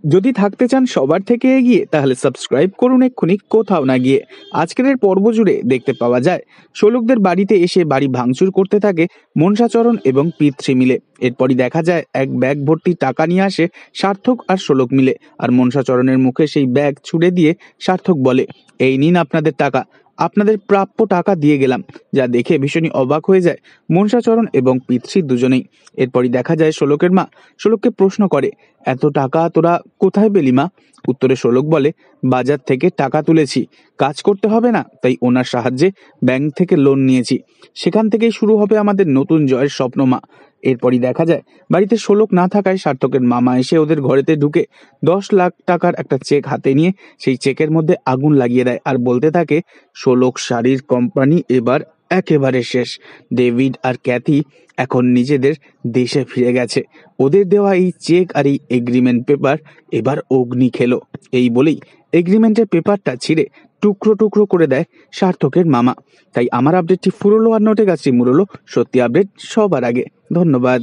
যদি থাকতে চান সবার থেকে এগিয়ে তাহলে সাবস্ক্রাইব করুন এক্ষুনি কোথাও না গিয়ে। আজকের এই পর্ব জুড়ে দেখতে পাওয়া যায় শোলকদের বাড়িতে এসে বাড়ি ভাঙচুর করতে থাকে মনসাচরণ এবং পিতৃ মিলে। এরপরই দেখা যায় এক ব্যাগ ভর্তি টাকা নিয়ে আসে সার্থক আর শোলক মিলে, আর মনসাচরণের মুখে সেই ব্যাগ ছুড়ে দিয়ে সার্থক বলে, এই নিন আপনাদের টাকা, আপনাদের প্রাপ্য টাকা দিয়ে গেলাম। যা দেখে ভীষণই অবাক হয়ে যায় মনসাচরণ এবং পিতৃ দুজনেই। এরপরই দেখা যায় শোলকের মা শোলককে প্রশ্ন করে, এত টাকা তোরা কোথায় পেলি মা? উত্তরে শোলক বলে, বাজার থেকে টাকা তুলেছি, কাজ করতে হবে না তাই ওনার সাহায্যে ব্যাংক থেকে লোন নিয়েছি, সেখান থেকেই শুরু হবে আমাদের নতুন জয়ের স্বপ্ন মা। এরপরই দেখা যায় বাড়িতে শোলক না থাকায় সার্থকের মামা এসে ওদের ঘরেতে ঢুকে 10 লাখ টাকার একটা চেক হাতে নিয়ে সেই চেকের মধ্যে আগুন লাগিয়ে দেয় আর বলতে থাকে, শোলক শাড়ির কোম্পানি এবার একেবারে শেষ। ডেভিড আর ক্যাথি এখন নিজেদের দেশে ফিরে গেছে। ওদের দেওয়া এই চেক আর এই এগ্রিমেন্ট পেপার এবার অগ্নি খেলো। এই বলেই এগ্রিমেন্টের পেপারটা ছিঁড়ে টুকরো টুকরো করে দেয় সার্থকের মামা। তাই আমার আপডেটটি ফুরলো আর নোটে গাছটি মুড়লো, সত্যি আপডেট সবার আগে। ধন্যবাদ।